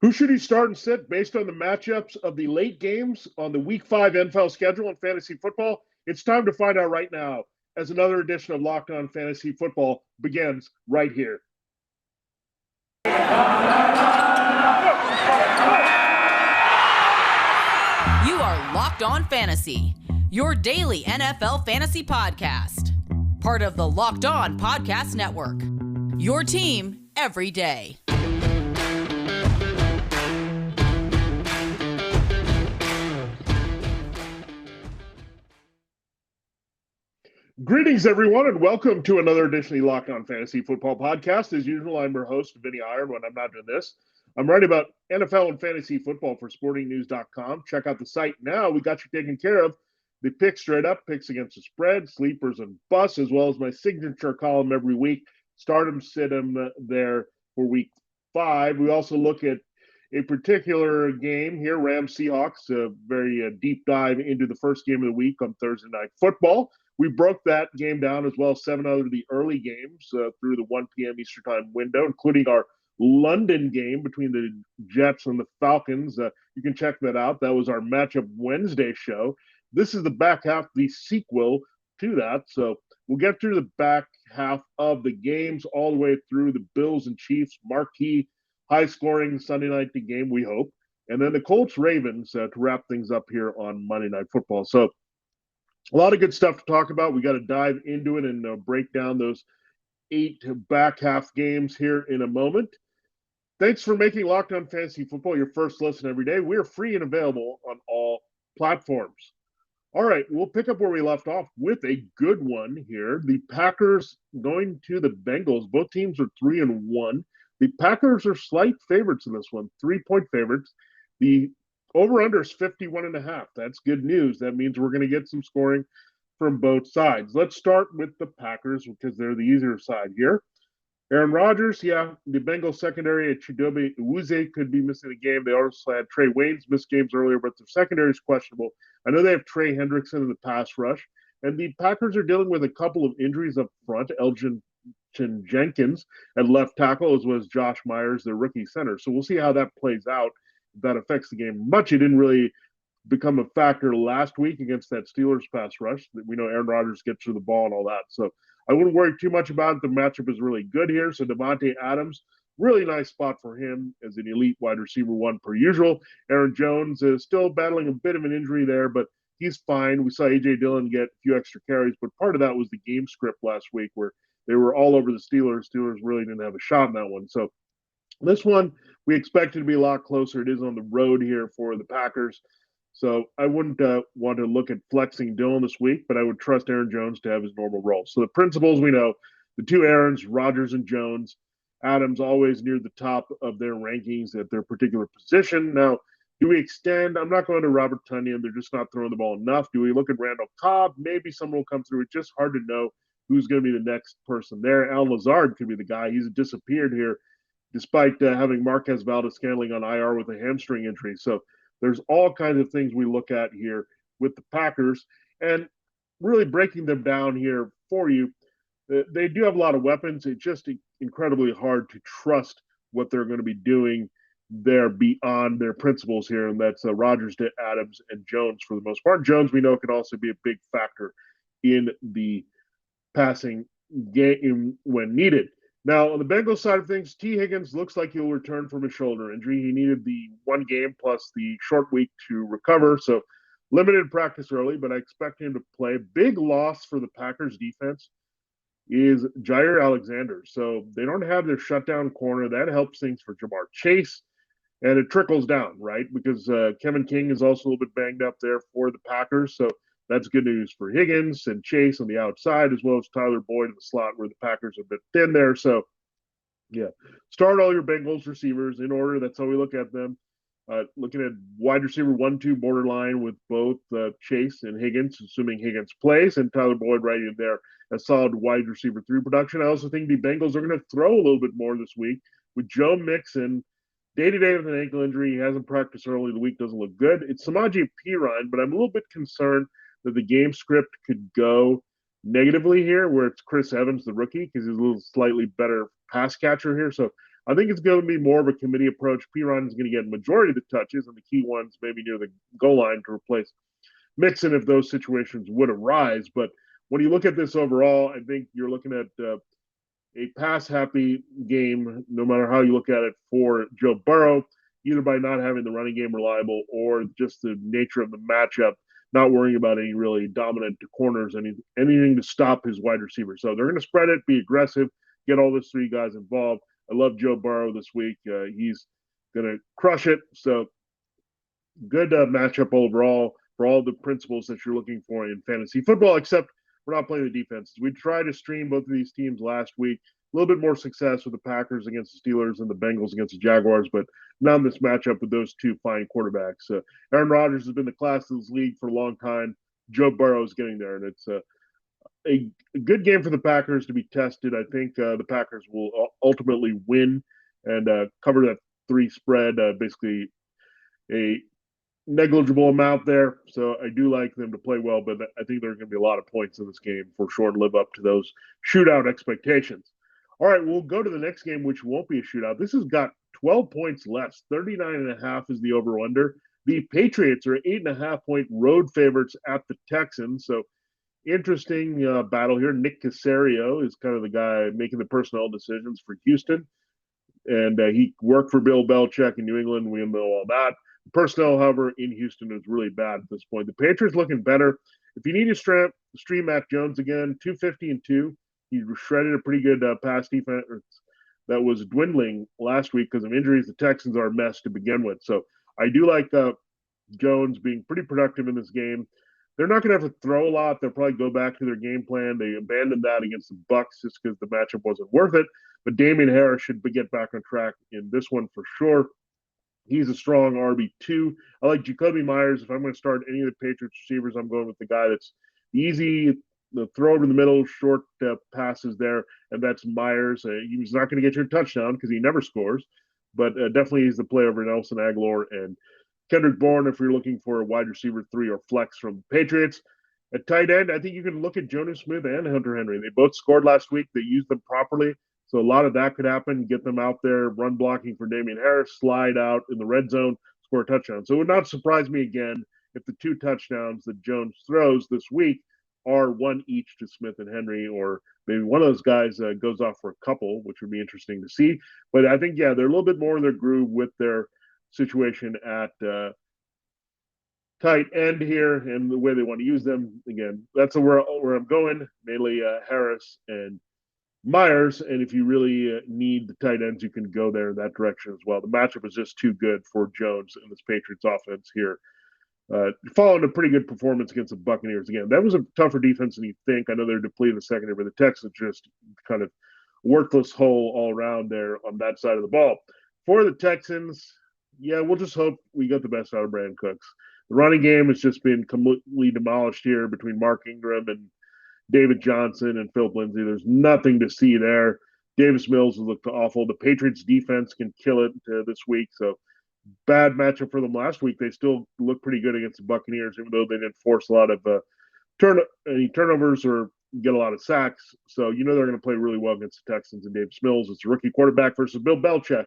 Who should he start and sit based on the matchups of the late games on the Week 5 NFL schedule in fantasy football? It's time to find out right now as another edition of Locked On Fantasy Football begins right here. You are Locked On Fantasy, your daily NFL fantasy podcast. Part of the Locked On Podcast Network, your team every day. Greetings, everyone, and welcome to another edition of the Locked On Fantasy Football Podcast. As usual, I'm your host, Vinnie Iyer. When I'm not doing this, I'm writing about NFL and fantasy football for sportingnews.com. Check out the site now. We got you taken care of. The picks straight up, picks against the spread, sleepers and busts, as well as my signature column every week. Start 'em, sit 'em there for Week 5. We also look at a particular game here, Rams-Seahawks, a very deep dive into the first game of the week on Thursday Night Football. We broke that game down as well as 7 other of the early games through the 1 p.m. Eastern Time window, including our London game between the Jets and the Falcons. You can check that out. That was our Matchup Wednesday show. This is the back half, the sequel to that. So we'll get through the back half of the games all the way through the Bills and Chiefs, marquee, high-scoring Sunday night game, we hope. And then the Colts-Ravens to wrap things up here on Monday Night Football. So a lot of good stuff to talk about. We got to dive into it and break down those 8 back half games here in a moment. Thanks for making Locked On Fantasy Football your first listen every day. We are free and available on all platforms. All right, we'll pick up where we left off with a good one here. The Packers going to the Bengals. Both teams are 3-1. The Packers are slight favorites in this one, 3-point favorites. The over-under is 51.5. That's good news. That means we're going to get some scoring from both sides. Let's start with the Packers because they're the easier side here. Aaron Rodgers, the Bengals secondary at Chidobe Awuzie could be missing a game. They also had Trey Waynes miss games earlier, but their secondary is questionable. I know they have Trey Hendrickson in the pass rush, and the Packers are dealing with a couple of injuries up front. Elgin Jenkins at left tackle, as well as Josh Myers, their rookie center. So we'll see how that plays out. If that affects the game much. It didn't really become a factor last week against that Steelers pass rush. We know Aaron Rodgers gets through the ball and all that. So I wouldn't worry too much about it. The matchup is really good here. So Devontae Adams, really nice spot for him as an elite wide receiver one per usual. Aaron Jones is still battling a bit of an injury there, but he's fine. We saw A.J. Dillon get a few extra carries, but part of that was the game script last week where they were all over the Steelers. Steelers really didn't have a shot in that one. So this one, we expect it to be a lot closer. It is on the road here for the Packers. So I wouldn't want to look at flexing Dillon this week, but I would trust Aaron Jones to have his normal role. So the principles we know, the two Aarons, Rodgers and Jones, Adams always near the top of their rankings at their particular position. Now, do we extend? I'm not going to Robert Tonyan. They're just not throwing the ball enough. Do we look at Randall Cobb? Maybe someone will come through. It's just hard to know who's going to be the next person there. Al Lazard could be the guy. He's disappeared here despite having Marquez Valdes-Scantling on IR with a hamstring injury. So there's all kinds of things we look at here with the Packers and really breaking them down here for you. They do have a lot of weapons. It's just incredibly hard to trust what they're going to be doing there beyond their principles here, and that's Rodgers, Adams, and Jones for the most part. Jones, we know, can also be a big factor in the passing game when needed. Now, on the Bengals side of things, T. Higgins looks like he'll return from a shoulder injury. He needed the one game plus the short week to recover, so limited practice early, but I expect him to play. Big loss for the Packers defense is Jair Alexander. So they don't have their shutdown corner. That helps things for Jamar Chase, and it trickles down, right? Because Kevin King is also a little bit banged up there for the Packers, so that's good news for Higgins and Chase on the outside, as well as Tyler Boyd in the slot where the Packers are a bit thin there. So, yeah, start all your Bengals receivers in order. That's how we look at them. Looking at wide receiver 1-2 borderline with both Chase and Higgins, assuming Higgins plays, and Tyler Boyd right in there, a solid wide receiver 3 production. I also think the Bengals are going to throw a little bit more this week with Joe Mixon. Day-to-day with an ankle injury. He hasn't practiced early. The week doesn't look good. It's Samaje Perine, but I'm a little bit concerned that the game script could go negatively here, where it's Chris Evans, the rookie, because he's a little slightly better pass catcher here. So I think it's going to be more of a committee approach. Piron is going to get a majority of the touches, and the key ones maybe near the goal line to replace Mixon if those situations would arise. But when you look at this overall, I think you're looking at a pass-happy game, no matter how you look at it, for Joe Burrow, either by not having the running game reliable or just the nature of the matchup, not worrying about any really dominant corners, anything to stop his wide receiver. So they're going to spread it, be aggressive, get all those three guys involved. I love Joe Burrow this week. He's going to crush it. So good matchup overall for all the principles that you're looking for in fantasy football, except we're not playing the defenses. We tried to stream both of these teams last week. A little bit more success with the Packers against the Steelers and the Bengals against the Jaguars, but not in this matchup with those two fine quarterbacks. Aaron Rodgers has been the class of this league for a long time. Joe Burrow is getting there, and it's a good game for the Packers to be tested. I think the Packers will ultimately win and cover that 3 spread, basically a negligible amount there. So I do like them to play well, but I think there are going to be a lot of points in this game for sure to live up to those shootout expectations. All right, we'll go to the next game, which won't be a shootout. This has got 12 points less. 39.5 is the over-under. The Patriots are 8.5-point road favorites at the Texans. So interesting battle here. Nick Caserio is kind of the guy making the personnel decisions for Houston. And he worked for Bill Belichick in New England. We know all that. The personnel, however, in Houston is really bad at this point. The Patriots looking better. If you need to stream Mac Jones again, 250-2. He shredded a pretty good pass defense that was dwindling last week because of injuries. The Texans are a mess to begin with. So I do like Jones being pretty productive in this game. They're not going to have to throw a lot. They'll probably go back to their game plan. They abandoned that against the Bucs just because the matchup wasn't worth it. But Damien Harris should get back on track in this one for sure. He's a strong RB2. I like Jacoby Myers. If I'm going to start any of the Patriots receivers, I'm going with the guy that's easy, the throw over the middle, short passes there, and that's Myers. He's not going to get you a touchdown because he never scores, but definitely he's the play over Nelson Aguilar and Kendrick Bourne if you're looking for a wide receiver 3 or flex from the Patriots. At tight end, I think you can look at Jonnu Smith and Hunter Henry. They both scored last week. They used them properly. So a lot of that could happen. Get them out there, run blocking for Damien Harris, slide out in the red zone, score a touchdown. So it would not surprise me again if the 2 touchdowns that Jones throws this week are 1 each to Smith and Henry, or maybe one of those guys goes off for a couple, which would be interesting to see. But I think, they're a little bit more in their groove with their situation at tight end here and the way they want to use them. Again, that's where I'm going, mainly Harris and Myers. And if you really need the tight ends, you can go there in that direction as well. The matchup is just too good for Jones and this Patriots offense here. Following a pretty good performance against the Buccaneers. Again, that was a tougher defense than you think. I know they're depleted in the secondary, but the Texans just kind of worthless hole all around there on that side of the ball. For the Texans, we'll just hope we get the best out of Brandon Cooks. The running game has just been completely demolished here between Mark Ingram and David Johnson and Philip Lindsay. There's nothing to see there. Davis Mills has looked awful. The Patriots defense can kill it this week. So bad matchup for them last week. They still look pretty good against the Buccaneers, even though they didn't force a lot of any turnovers or get a lot of sacks. So they're going to play really well against the Texans and Davis Mills. It's a rookie quarterback versus Bill Belichick.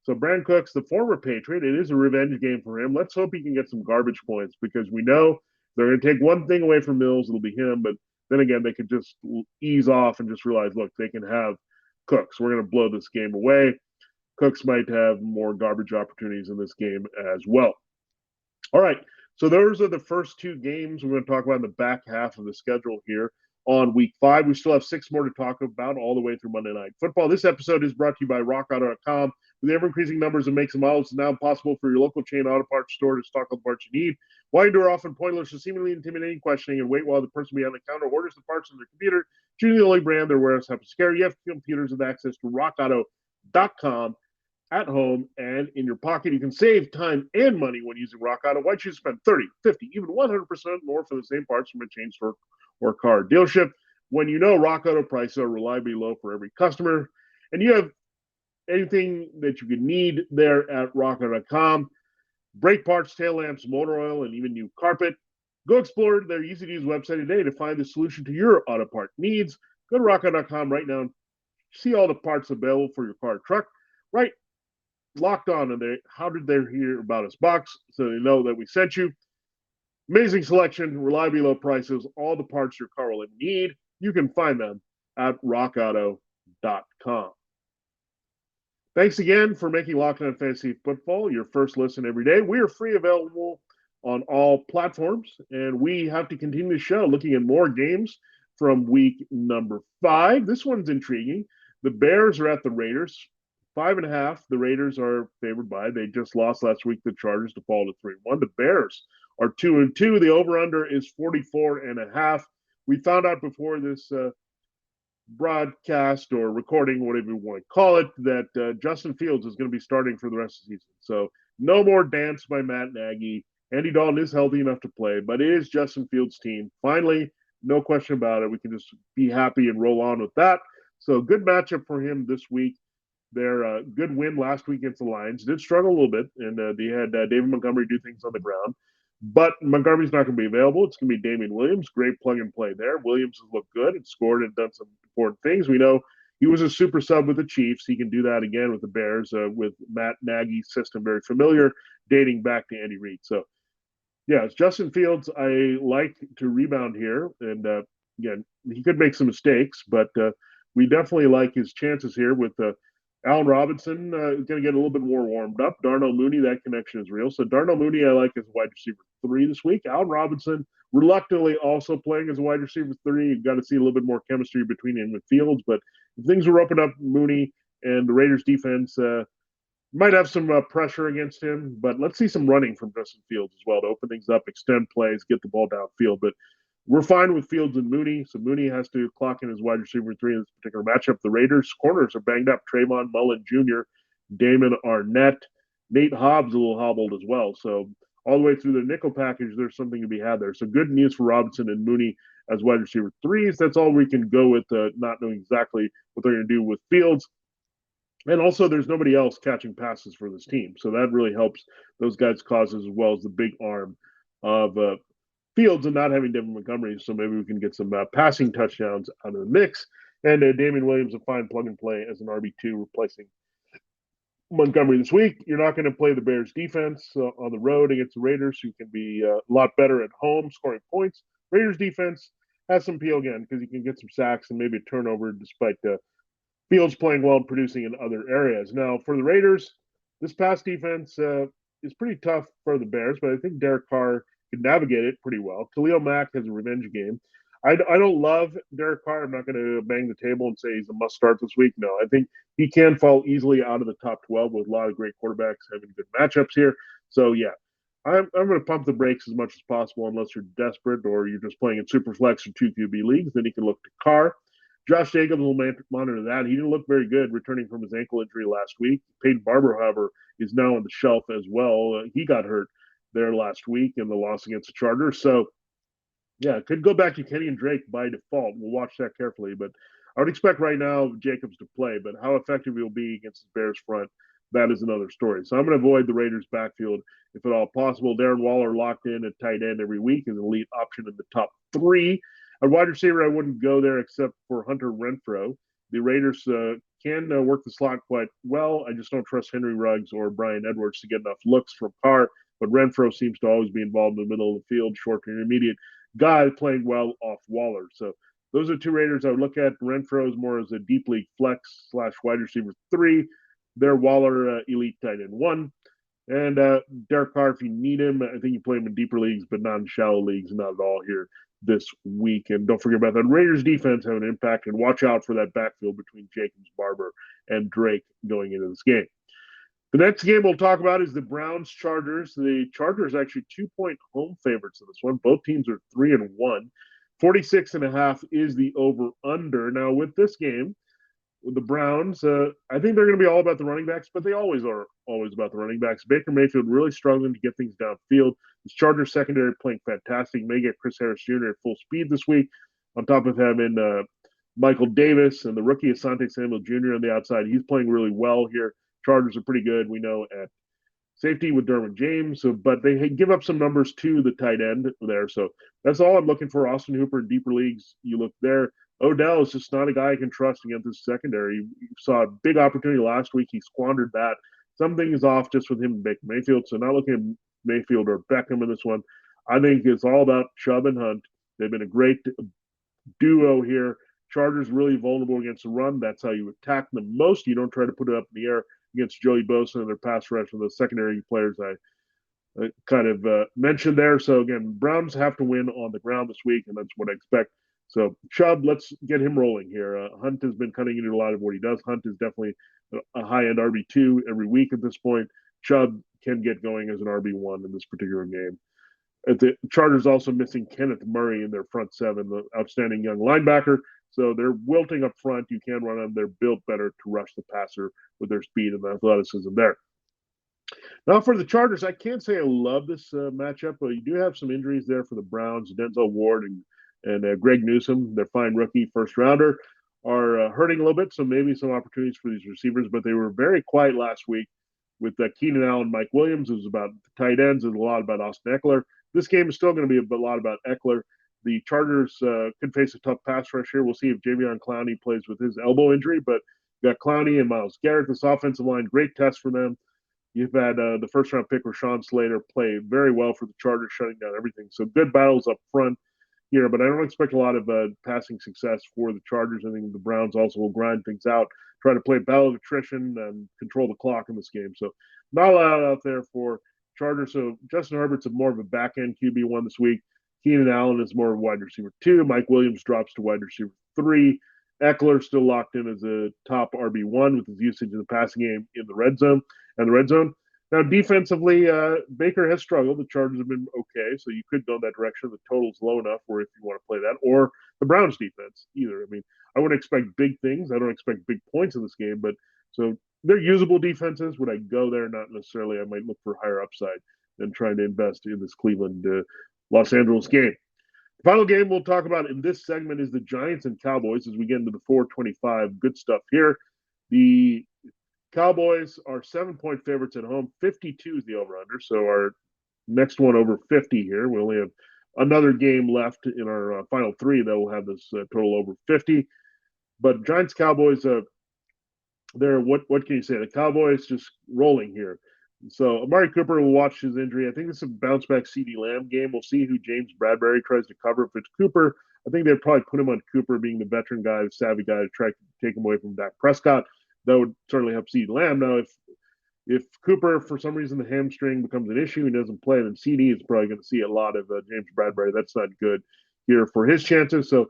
So Brandon Cooks, the former Patriot, it is a revenge game for him. Let's hope he can get some garbage points because we know they're going to take one thing away from Mills. It'll be him. But then again, they could just ease off and just realize, look, they can have Cooks. We're going to blow this game away. Cooks might have more garbage opportunities in this game as well. All right, so those are the first 2 games we're going to talk about in the back half of the schedule here on Week 5. We still have 6 more to talk about all the way through Monday Night Football. This episode is brought to you by RockAuto.com. With the ever-increasing numbers of makes and models, it's now possible for your local chain auto parts store to stock all the parts you need. While you do are often pointless or seemingly intimidating questioning and wait while the person behind the counter orders the parts on their computer, choosing the only brand their warehouse happens to carry. You have computers with access to RockAuto.com at home and in your pocket. You can save time and money when using Rock Auto. Why don't you spend 30, 50, even 100% more for the same parts from a chain store or car dealership when Rock Auto prices are reliably low for every customer, and you have anything that you could need there at rockauto.com. Brake parts, tail lamps, motor oil, and even new carpet. Go explore their easy-to-use website today to find the solution to your auto part needs. Go to rockauto.com right now and see all the parts available for your car or truck. right, Locked On, and how did they hear about us box, so they know that we sent you. Amazing selection, reliably low prices, all the parts your car will need. You can find them at rockauto.com. Thanks again for making Locked On Fantasy Football your first listen every day. We are free available on all platforms, and we have to continue the show looking at more games from week number 5. This one's intriguing. The Bears are at the Raiders. 5.5. The Raiders are favored by. They just lost last week to the Chargers to fall to 3-1. The Bears are 2-2. The over-under is 44.5. We found out before this broadcast or recording, whatever you want to call it, that Justin Fields is going to be starting for the rest of the season. So no more dance by Matt Nagy. Andy Dalton is healthy enough to play, but it is Justin Fields' team. Finally, no question about it. We can just be happy and roll on with that. So good matchup for him this week. Their good win last week against the Lions. Did struggle a little bit, and they had David Montgomery do things on the ground. But Montgomery's not going to be available. It's going to be Damien Williams. Great plug and play there. Williams has looked good and scored and done some important things. We know he was a super sub with the Chiefs. He can do that again with the Bears, with Matt Nagy's system very familiar, dating back to Andy Reid. So, yeah, it's Justin Fields. I like to rebound here. And, again, he could make some mistakes, but we definitely like his chances here with Allen Robinson is going to get a little bit more warmed up. Darnell Mooney, that connection is real. So Darnell Mooney, I like as wide receiver 3 this week. Allen Robinson, reluctantly also playing as a wide receiver 3. You've got to see a little bit more chemistry between him and Fields. But if things are open up, Mooney and the Raiders defense might have some pressure against him. But let's see some running from Justin Fields as well to open things up, extend plays, get the ball downfield. But we're fine with Fields and Mooney, so Mooney has to clock in as wide receiver 3 in this particular matchup. The Raiders' corners are banged up. Trayvon Mullen Jr., Damon Arnett, Nate Hobbs a little hobbled as well. So all the way through the nickel package, there's something to be had there. So good news for Robinson and Mooney as wide receiver 3s. That's all we can go with, not knowing exactly what they're going to do with Fields. And also, there's nobody else catching passes for this team. So that really helps those guys' causes as well as the big arm of Fields and not having Devin Montgomery, so maybe we can get some passing touchdowns out of the mix. And Damien Williams, a fine plug and play as an RB2 replacing Montgomery this week. You're not going to play the Bears defense on the road against the Raiders, who can be a lot better at home scoring points. Raiders defense has some appeal again because you can get some sacks and maybe a turnover despite Fields playing well and producing in other areas. Now, for the Raiders, this pass defense is pretty tough for the Bears, but I think Derek Carr can navigate it pretty well. Khalil Mack has a revenge game. I don't love Derek Carr. I'm not going to bang the table and say he's a must start this week. No, I think he can fall easily out of the top 12 with a lot of great quarterbacks having good matchups here. So, yeah, I'm going to pump the brakes as much as possible unless you're desperate or you're just playing in super flex or 2 QB leagues. Then you can look to Carr. Josh Jacobs will monitor that. He didn't look very good returning from his ankle injury last week. Peyton Barber, however, is now on the shelf as well. He got hurt there last week in the loss against the Chargers. So, yeah, it could go back to Kenny and Drake by default. We'll watch that carefully. But I would expect right now Jacobs to play. But how effective he'll be against the Bears front, that is another story. So I'm going to avoid the Raiders' backfield if at all possible. Darren Waller locked in at tight end every week is an elite option in the top 3. At wide receiver, I wouldn't go there except for Hunter Renfrow. The Raiders can work the slot quite well. I just don't trust Henry Ruggs or Brian Edwards to get enough looks from Carr. But Renfrow seems to always be involved in the middle of the field, short to intermediate guy playing well off Waller. So those are 2 Raiders I would look at. Renfrow is more as a deep league flex / wide receiver 3. They're Waller elite tight end 1. And Derek Carr, if you need him, I think you play him in deeper leagues, but not in shallow leagues, not at all here this week. And don't forget about that. Raiders defense have an impact, and watch out for that backfield between Jacobs, Barber, and Drake going into this game. The next game we'll talk about is the Browns-Chargers. The Chargers actually 2-point home favorites in this one. Both teams are 3-1. 46.5 is the over-under. Now, with this game, with the Browns, I think they're going to be all about the running backs, but they always are about the running backs. Baker Mayfield really struggling to get things downfield. This Chargers secondary playing fantastic. May get Chris Harris Jr. at full speed this week, on top of having Michael Davis and the rookie Asante Samuel Jr. on the outside. He's playing really well here. Chargers are pretty good, we know, at safety with Derwin James, but they give up some numbers to the tight end there. So that's all I'm looking for. Austin Hooper in deeper leagues, you look there. Odell is just not a guy I can trust against this secondary. You saw a big opportunity last week. He squandered that. Something is off just with him and Baker Mayfield. So not looking at Mayfield or Beckham in this one. I think it's all about Chubb and Hunt. They've been a great duo here. Chargers really vulnerable against the run. That's how you attack them most. You don't try to put it up in the air against Joey Bosa and their pass rush and the secondary players I kind of mentioned there. So again, Browns have to win on the ground this week, and that's what I expect. So Chubb, let's get him rolling here. Hunt has been cutting into a lot of what he does. Hunt is definitely a high-end RB2 every week at this point. Chubb can get going as an RB1 in this particular game. The Chargers also missing Kenneth Murray in their front seven, the outstanding young linebacker. So they're wilting up front. You can run on. They're built better to rush the passer with their speed and the athleticism there. Now for the Chargers, I can't say I love this matchup, but you do have some injuries there for the Browns. Denzel Ward and Greg Newsome, their fine rookie first rounder, are hurting a little bit. So maybe some opportunities for these receivers, but they were very quiet last week with Keenan Allen, Mike Williams. It was about the tight ends and a lot about Austin Eckler. This game is still going to be a lot about Eckler. The Chargers could face a tough pass rush here. We'll see if Jadeveon Clowney plays with his elbow injury, but you got Clowney and Myles Garrett. This offensive line, great test for them. You've had the first-round pick, Rashawn Slater, play very well for the Chargers, shutting down everything. So good battles up front here, but I don't expect a lot of passing success for the Chargers. I think the Browns also will grind things out, try to play battle of attrition and control the clock in this game. So not a lot out there for Chargers. So Justin Herbert's more of a back-end QB1 this week. Keenan Allen is more of a wide receiver 2. Mike Williams drops to wide receiver 3. Eckler still locked in as a top RB1 with his usage in the passing game in the red zone. Now, defensively, Baker has struggled. The Chargers have been okay, so you could go in that direction. The total's low enough where if you want to play that, or the Browns defense either. I mean, I wouldn't expect big things. I don't expect big points in this game, but so they're usable defenses. Would I go there? Not necessarily. I might look for higher upside than trying to invest in this Cleveland Los Angeles game. The final game we'll talk about in this segment is the Giants and Cowboys as we get into the 425. Good stuff here. The Cowboys are 7-point favorites at home. 52 is the over-under, so our next one over 50 here. We only have another game left in our final three that will have this total over 50. But Giants-Cowboys, what can you say? The Cowboys just rolling here. So Amari Cooper will watch his injury. I think this is a bounce-back CeeDee Lamb game. We'll see who James Bradbury tries to cover. If it's Cooper, I think they'd probably put him on Cooper being the veteran guy, the savvy guy to try to take him away from Dak Prescott. That would certainly help CeeDee Lamb. Now, if Cooper, for some reason, the hamstring becomes an issue and doesn't play, then CD is probably going to see a lot of James Bradbury. That's not good here for his chances. So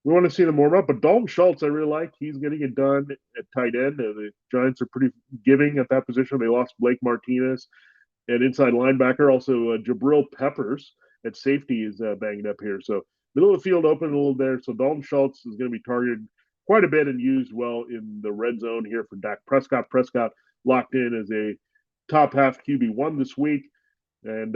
we want to see them warm up. But Dalton Schultz, I really like. He's getting it done at tight end. The Giants are pretty giving at that position. They lost Blake Martinez at inside linebacker. Also, Jabril Peppers at safety is banged up here. So middle of the field open a little there. So Dalton Schultz is going to be targeted quite a bit and used well in the red zone here for Dak Prescott. Prescott locked in as a top half QB1 this week. And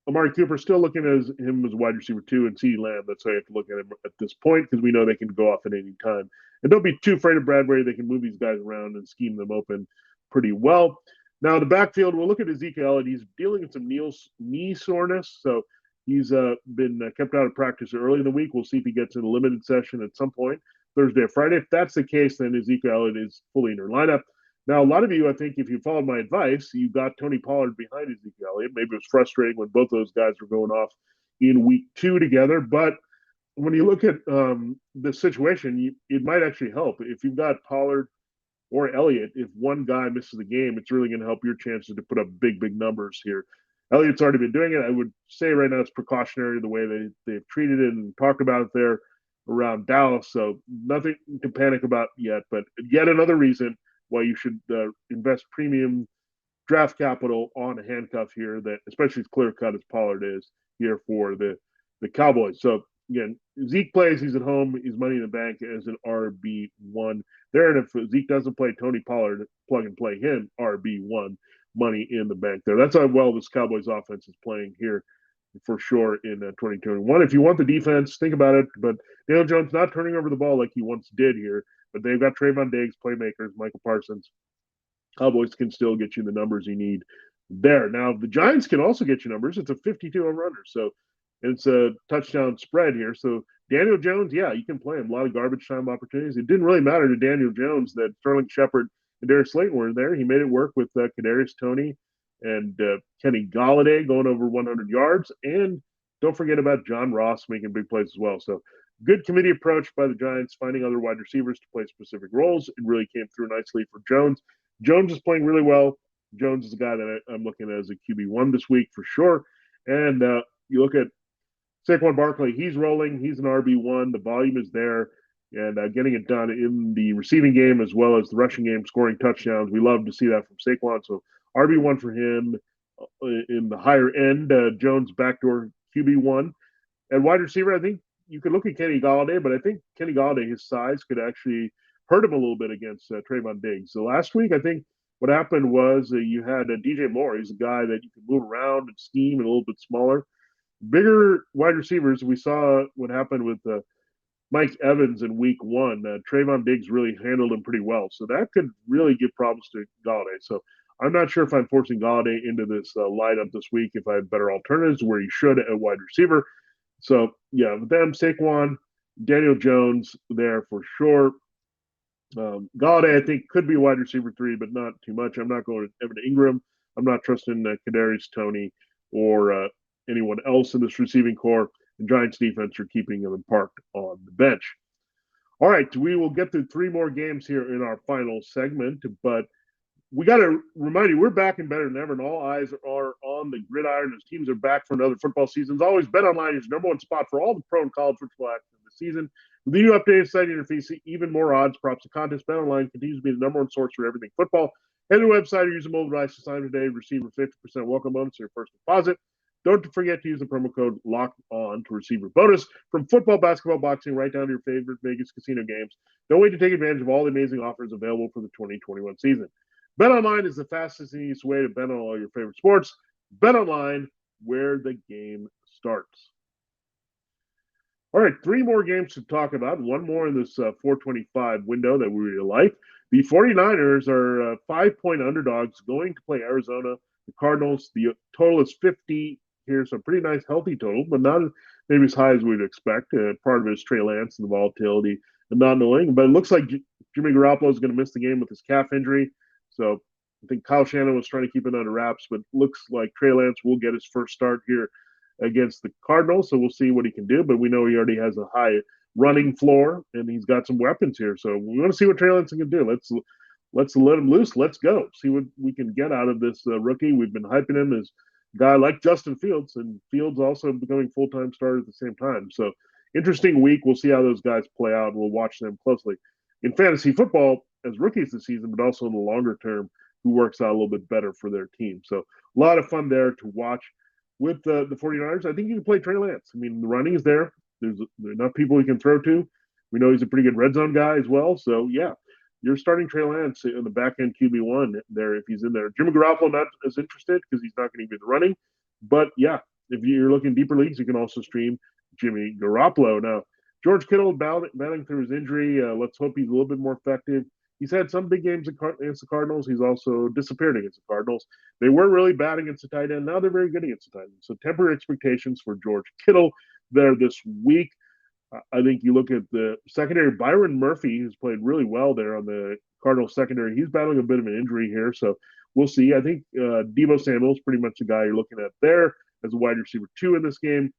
Amari Cooper still looking at him as wide receiver 2 and CeeDee Lamb. That's how you have to look at him at this point because we know they can go off at any time. And don't be too afraid of Bradbury. They can move these guys around and scheme them open pretty well. Now, the backfield, we'll look at Ezekiel Elliott. He's dealing with some knee soreness. So he's been kept out of practice early in the week. We'll see if he gets in a limited session at some point. Thursday or Friday. If that's the case, then Ezekiel Elliott is fully in your lineup. Now, a lot of you, I think, if you followed my advice, you got Tony Pollard behind Ezekiel Elliott. Maybe it was frustrating when both those guys were going off in week 2 together. But when you look at the situation, it might actually help. If you've got Pollard or Elliott, if one guy misses the game, it's really going to help your chances to put up big, big numbers here. Elliott's already been doing it. I would say right now it's precautionary the way they've treated it and talked about it there around Dallas, so nothing to panic about yet, but yet another reason why you should invest premium draft capital on a handcuff here, that especially as clear-cut as Pollard is here for the Cowboys. So again, Zeke plays, he's at home, he's money in the bank as an RB1 there, and if Zeke doesn't play, Tony Pollard, plug and play him RB1, money in the bank there. That's how well this Cowboys offense is playing here for sure in 2021. If you want the defense, think about it. But Daniel Jones not turning over the ball like he once did here. But they've got Trayvon Diggs, playmakers, Michael Parsons. Cowboys can still get you the numbers you need there. Now, the Giants can also get you numbers. It's a 52 over-under. So and it's a touchdown spread here. So Daniel Jones, yeah, you can play him. A lot of garbage time opportunities. It didn't really matter to Daniel Jones that Sterling Shepard and Darius Slayton were there. He made it work with Kadarius Toney and Kenny Golladay going over 100 yards. And don't forget about John Ross making big plays as well. So good committee approach by the Giants, finding other wide receivers to play specific roles. It really came through nicely for Jones. Jones is playing really well. Jones is a guy that I'm looking at as a QB1 this week for sure. And you look at Saquon Barkley, he's rolling. He's an RB1. The volume is there. And getting it done in the receiving game as well as the rushing game, scoring touchdowns. We love to see that from Saquon. So RB1 for him in the higher end. Jones backdoor QB1. And wide receiver, I think you could look at Kenny Golladay, but I think Kenny Golladay, his size could actually hurt him a little bit against Trayvon Diggs. So last week, I think what happened was you had DJ Moore. He's a guy that you can move around and scheme and a little bit smaller. Bigger wide receivers, we saw what happened with Mike Evans in week one. Trayvon Diggs really handled him pretty well. So that could really give problems to Golladay. So I'm not sure if I'm forcing Golladay into this lineup this week if I have better alternatives where he should at wide receiver. So, yeah, with them, Saquon, Daniel Jones there for sure. Golladay, I think, could be wide receiver 3, but not too much. I'm not going to Evan Ingram. I'm not trusting Kadarius Toney or anyone else in this receiving core. The Giants defense are keeping them parked on the bench. All right, we will get through 3 more games here in our final segment, but we got to remind you, we're back and better than ever, and all eyes are on the gridiron as teams are back for another football season. As always, BetOnline is your number one spot for all the pro and college football action of the season. With the new updated site interface, even more odds, props, and contests, BetOnline continues to be the number one source for everything football. Head to the website or use a mobile device to sign today. Receive a 50% welcome bonus to your first deposit. Don't forget to use the promo code LOCKEDON to receive your bonus from football, basketball, boxing, right down to your favorite Vegas casino games. Don't wait to take advantage of all the amazing offers available for the 2021 season. BetOnline is the fastest and easiest way to bet on all your favorite sports. BetOnline, where the game starts. All right, 3 more games to talk about. 1 more in this 425 window that we really like. The 49ers are 5-point underdogs going to play Arizona. The Cardinals, the total is 50 here, so pretty nice, healthy total, but not maybe as high as we'd expect. Part of it is Trey Lance and the volatility and not knowing. But it looks like Jimmy Garoppolo is going to miss the game with his calf injury. So I think Kyle Shanahan was trying to keep it under wraps, but looks like Trey Lance will get his first start here against the Cardinals. So we'll see what he can do. But we know he already has a high running floor, and he's got some weapons here. So we want to see what Trey Lance can do. Let's let him loose. Let's go. See what we can get out of this rookie. We've been hyping him as a guy like Justin Fields, and Fields also becoming full-time starter at the same time. So interesting week. We'll see how those guys play out. We'll watch them closely. In fantasy football, as rookies this season, but also in the longer term, who works out a little bit better for their team. So a lot of fun there to watch with the 49ers. I think you can play Trey Lance. I mean, the running is there. There's enough people he can throw to. We know he's a pretty good red zone guy as well. So, yeah, you're starting Trey Lance in the back end QB1 there if he's in there. Jimmy Garoppolo not as interested because he's not going to be the running. But, yeah, if you're looking deeper leagues, you can also stream Jimmy Garoppolo. Now, George Kittle battling through his injury. Let's hope he's a little bit more effective. He's had some big games against the Cardinals. He's also disappeared against the Cardinals. They were really bad against the tight end. Now they're very good against the tight end. So temper expectations for George Kittle there this week. I think you look at the secondary. Byron Murphy, who's played really well there on the Cardinals secondary. He's battling a bit of an injury here. So we'll see. I think Deebo Samuel's pretty much the guy you're looking at there as a wide receiver 2 in this game.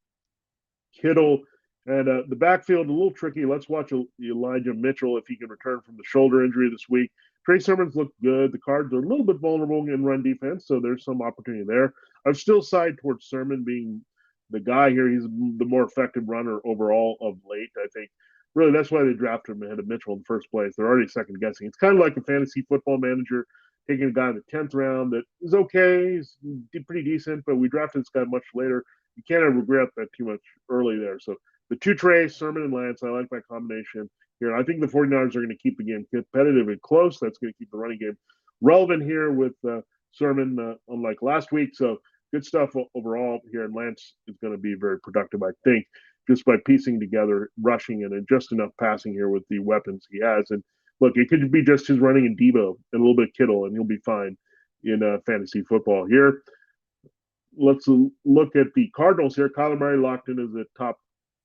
Kittle. And the backfield, a little tricky. Let's watch Elijah Mitchell if he can return from the shoulder injury this week. Trey Sermon's looked good. The Cards are a little bit vulnerable in run defense, so there's some opportunity there. I've still side towards Sermon being the guy here. He's the more effective runner overall of late, I think. Really, that's why they drafted him ahead of Mitchell in the first place. They're already second guessing. It's kind of like a fantasy football manager taking a guy in the 10th round that is okay, he's pretty decent, but we drafted this guy much later. You can't regret that too much early there. So the 2 Trays, Sermon and Lance, I like that combination here. I think the 49ers are going to keep the game competitive and close. That's going to keep the running game relevant here with Sermon, unlike last week. So good stuff overall here. And Lance is going to be very productive, I think, just by piecing together rushing and just enough passing here with the weapons he has. And look, it could be just his running and Deebo and a little bit of Kittle, and he'll be fine in fantasy football here. let's look at the Cardinals here. Kyler Murray locked in as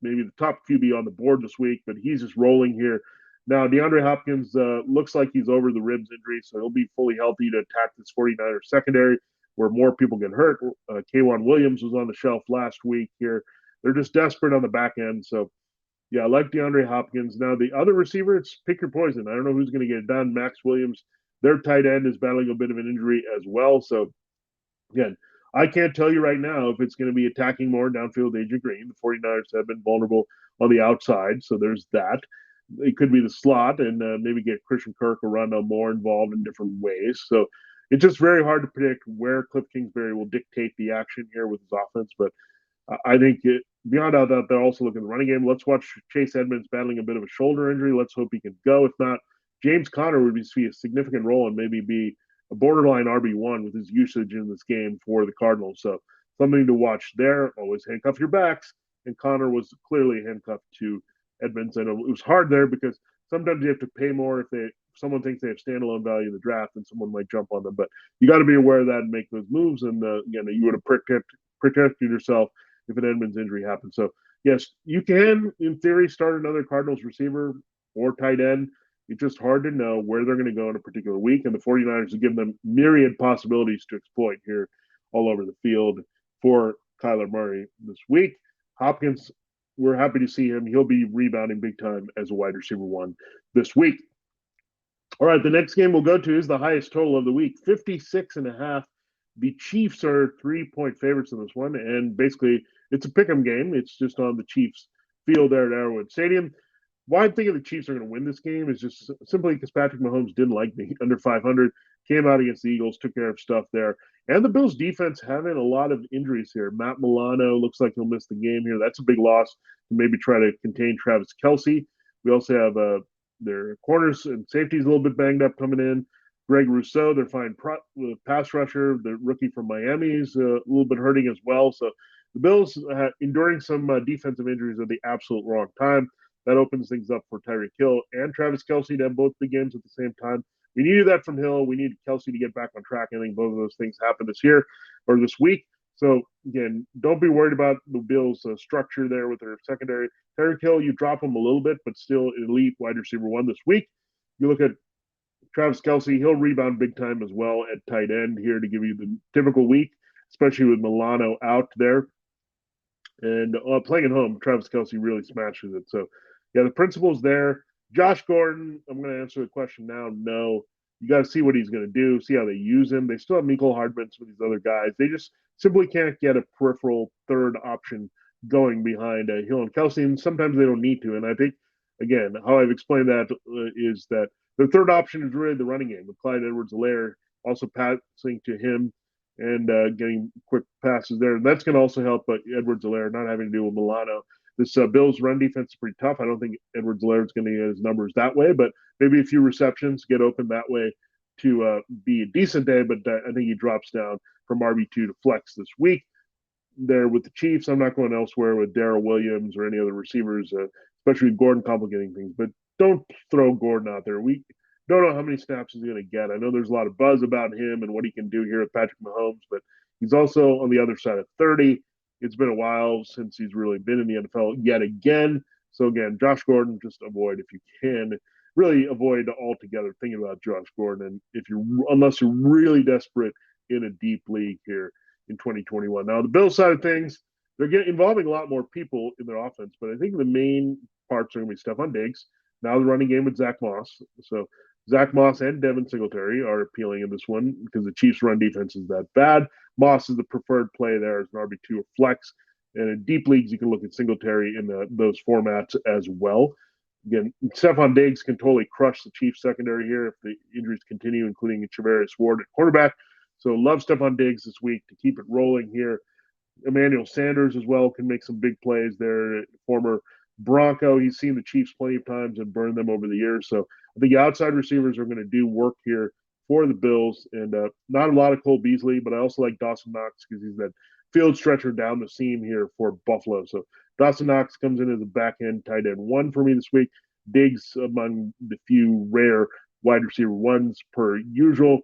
maybe the top QB on the board this week, but he's just rolling here. Now, DeAndre Hopkins looks like he's over the ribs injury, so he'll be fully healthy to attack this 49ers secondary where more people get hurt. K'Wan Williams was on the shelf last week here. They're just desperate on the back end. So, yeah, I like DeAndre Hopkins. Now, the other receiver, it's pick your poison. I don't know who's going to get it done. Max Williams, their tight end, is battling a bit of an injury as well. So, again, I can't tell you right now if it's going to be attacking more downfield AJ Green. The 49ers have been vulnerable on the outside, so there's that. It could be the slot and maybe get Christian Kirk or Rondell Moore involved in different ways. So it's just very hard to predict where Cliff Kingsbury will dictate the action here with his offense. But I think beyond all that, they're also looking at the running game. Let's watch Chase Edmonds battling a bit of a shoulder injury. Let's hope he can go. If not, James Conner would see a significant role and maybe be a borderline RB1 with his usage in this game for the Cardinals. So something to watch there. Always handcuff your backs. And Conner was clearly handcuffed to Edmonds. I know it was hard there because sometimes you have to pay more if someone thinks they have standalone value in the draft and someone might jump on them. But you got to be aware of that and make those moves. And you would have protected yourself if an Edmonds injury happens. So yes, you can, in theory, start another Cardinals receiver or tight end. It's just hard to know where they're going to go in a particular week. And the 49ers have given them myriad possibilities to exploit here all over the field for Kyler Murray this week. Hopkins, we're happy to see him. He'll be rebounding big time as a wide receiver one this week. All right, the next game we'll go to is the highest total of the week, 56.5. The Chiefs are 3-point favorites in this one, and basically it's a pick'em game. It's just on the Chiefs field there at Arrowhead Stadium. Why I'm thinking the Chiefs are going to win this game is just simply because Patrick Mahomes didn't like the under 500, came out against the Eagles, took care of stuff there. And the Bills defense having a lot of injuries here. Matt Milano looks like he'll miss the game here. That's a big loss to maybe try to contain Travis Kelce. We also have their corners and safeties a little bit banged up coming in. Greg Rousseau, their fine pass rusher, the rookie from Miami, is a little bit hurting as well. So the Bills enduring some defensive injuries at the absolute wrong time. That opens things up for Tyreek Hill and Travis Kelce to have both the games at the same time. We needed that from Hill. We needed Kelce to get back on track. I think both of those things happened this week. So, again, don't be worried about the Bills' structure there with their secondary. Tyreek Hill, you drop him a little bit, but still elite wide receiver one this week. You look at Travis Kelce, he'll rebound big time as well at tight end here to give you the typical week, especially with Milano out there. And playing at home, Travis Kelce really smashes it. So, yeah, the principle's there. Josh Gordon, I'm going to answer the question now. No, you got to see what he's going to do, see how they use him. They still have Mecole Hardman, some of these other guys. They just simply can't get a peripheral third option going behind Hill and Kelce, and sometimes they don't need to. And I think, again, how I've explained that is that their third option is really the running game with Clyde Edwards-Helaire also passing to him and getting quick passes there. And that's going to also help Edwards-Helaire not having to deal with Milano. This Bills run defense is pretty tough. I don't think Edwards-Helaire is going to get his numbers that way, but maybe a few receptions get open that way to be a decent day. But I think he drops down from RB2 to flex this week. There with the Chiefs, I'm not going elsewhere with Darrell Williams or any other receivers, especially Gordon complicating things. But don't throw Gordon out there. We don't know how many snaps he's going to get. I know there's a lot of buzz about him and what he can do here with Patrick Mahomes, but he's also on the other side of 30. It's been a while since he's really been in the NFL yet again. So, again, Josh Gordon, just avoid if you can. Really avoid altogether thinking about Josh Gordon, and unless you're really desperate in a deep league here in 2021. Now, the Bills side of things, they're involving a lot more people in their offense, but I think the main parts are going to be Stephon Diggs. Now the running game with Zach Moss. So Zach Moss and Devin Singletary are appealing in this one because the Chiefs' run defense is that bad. Moss is the preferred play there as an RB2 or flex. And in deep leagues, you can look at Singletary in those formats as well. Again, Stephon Diggs can totally crush the Chiefs secondary here if the injuries continue, including Charvarius Ward at quarterback. So love Stephon Diggs this week to keep it rolling here. Emmanuel Sanders as well can make some big plays there. Former Bronco, he's seen the Chiefs plenty of times and burned them over the years. So I think outside receivers are going to do work here for the Bills. And not a lot of Cole Beasley, but I also like Dawson Knox because he's that field stretcher down the seam here for Buffalo. So Dawson Knox comes in as a back-end tight end one for me this week. Diggs among the few rare wide receiver ones per usual.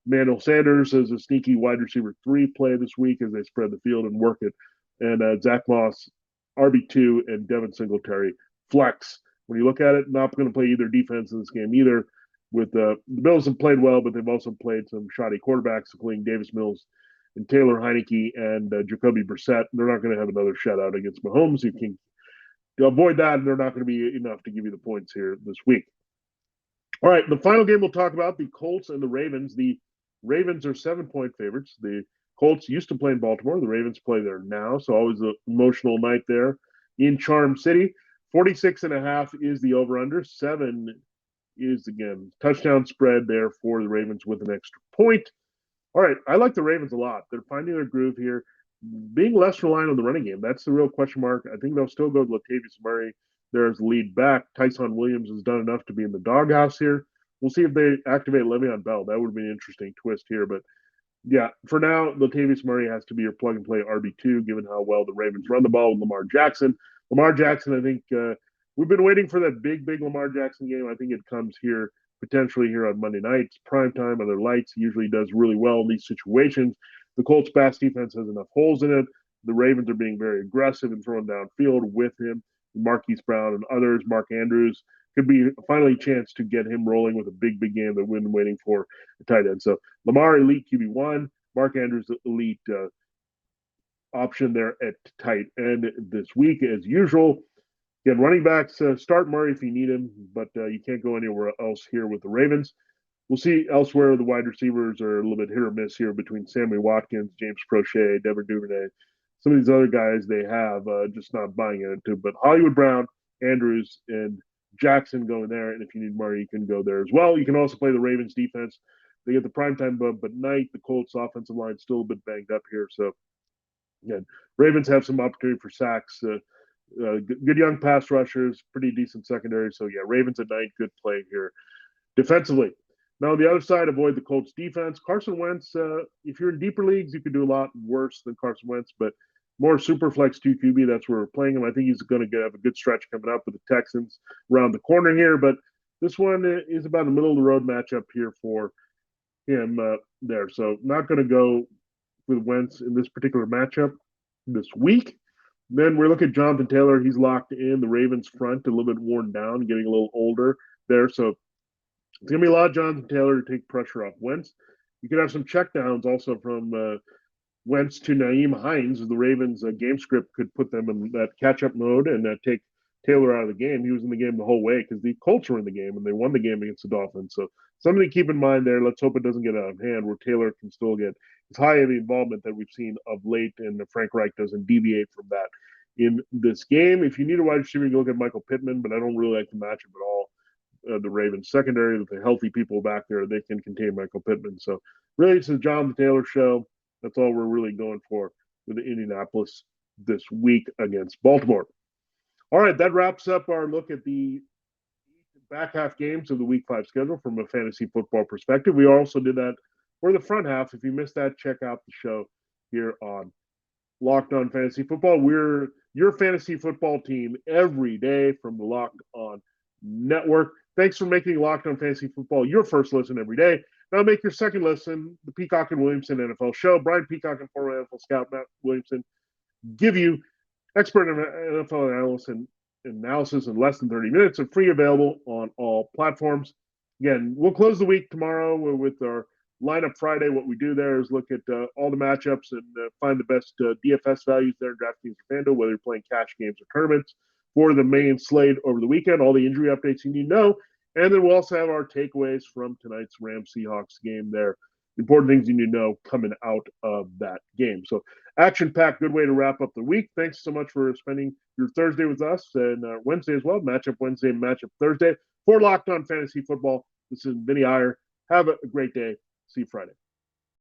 Emmanuel Sanders as a sneaky wide receiver 3 play this week as they spread the field and work it. And Zach Moss, RB2, and Devin Singletary, flex. When you look at it, not going to play either defense in this game either. With the Bills have played well, but they've also played some shoddy quarterbacks, including Davis Mills and Taylor Heineke and Jacoby Brissett. They're not going to have another shutout against Mahomes. You can avoid that, and they're not going to be enough to give you the points here this week. All right, the final game we'll talk about, the Colts and the Ravens. The Ravens are 7-point favorites. The Colts used to play in Baltimore. The Ravens play there now, so always an emotional night there in Charm City. 46.5 is the over-under. 7 is, again, touchdown spread there for the Ravens with an extra point. All right, I like the Ravens a lot. They're finding their groove here, being less reliant on the running game. That's the real question mark. I think they'll still go to Latavius Murray there as lead back. Tyson Williams has done enough to be in the doghouse here. We'll see if they activate Le'Veon Bell. That would be an interesting twist here. But, yeah, for now, Latavius Murray has to be your plug-and-play RB2, given how well the Ravens run the ball with Lamar Jackson. Lamar Jackson, I think we've been waiting for that big Lamar Jackson game. I think it comes here, potentially here on Monday night. It's prime time under lights. He usually does really well in these situations. The Colts' pass defense has enough holes in it. The Ravens are being very aggressive and throwing downfield with him. Marquise Brown and others, Mark Andrews, could be finally a chance to get him rolling with a big game that we've been waiting for a tight end. So Lamar, elite QB1, Mark Andrews, elite option there at tight end this week as usual. Again, running backs, start Murray if you need him, but you can't go anywhere else here with the Ravens. We'll see elsewhere. The wide receivers are a little bit hit or miss here between Sammy Watkins, James Prochet, Devin Duvernay. Some of these other guys they have just not buying into. But Hollywood Brown, Andrews, and Jackson going there. And if you need Murray, you can go there as well. You can also play the Ravens defense. They get the primetime bump at night. The Colts offensive line still a bit banged up here. So, again, Ravens have some opportunity for sacks. Good young pass rushers, pretty decent secondary. So, yeah, Ravens at night, good play here defensively. Now, on the other side, avoid the Colts defense. Carson Wentz, if you're in deeper leagues, you could do a lot worse than Carson Wentz, but more super flex 2 QB, that's where we're playing him. I think he's going to have a good stretch coming up with the Texans around the corner here, but this one is about a middle-of-the-road matchup here for him there. So not going to go with Wentz in this particular matchup this week. Then we're looking at Jonathan Taylor. He's locked in. The Ravens front, a little bit worn down, getting a little older there. So it's going to be a lot of Jonathan Taylor to take pressure off Wentz. You could have some checkdowns also from Wentz to Nyheim Hines. The Ravens game script could put them in that catch-up mode and take Taylor out of the game. He was in the game the whole way because the Colts were in the game and they won the game against the Dolphins. So something to keep in mind there. Let's hope it doesn't get out of hand where Taylor can still get as high of the involvement that we've seen of late, and Frank Reich doesn't deviate from that in this game. If you need a wide receiver, you can look at Michael Pittman, but I don't really like the matchup at all. The Ravens secondary with the healthy people back there, they can contain Michael Pittman. So really, it's the Jonathan Taylor show. That's all we're really going for with Indianapolis this week against Baltimore. All right, that wraps up our look at the back half games of the Week 5 schedule from a fantasy football perspective. We also did that for the front half. If you missed that, check out the show here on Locked On Fantasy Football. We're your fantasy football team every day from the Locked On Network. Thanks for making Locked On Fantasy Football your first listen every day. Now make your second listen, the Peacock and Williamson NFL show. Brian Peacock and former NFL scout Matt Williamson give you expert NFL analysis in less than 30 minutes and free available on all platforms. Again, we'll close the week tomorrow with our lineup Friday. What we do there is look at all the matchups and find the best DFS values there in DraftKings or FanDuel, whether you're playing cash games or tournaments, for the main slate over the weekend, all the injury updates you need to know. And then we'll also have our takeaways from tonight's Rams-Seahawks game there. Important things you need to know coming out of that game. So action-packed, good way to wrap up the week. Thanks so much for spending your Thursday with us and Wednesday as well. Matchup Wednesday, Matchup Thursday. For Locked On Fantasy Football, this is Vinnie Iyer. Have a great day. See you Friday.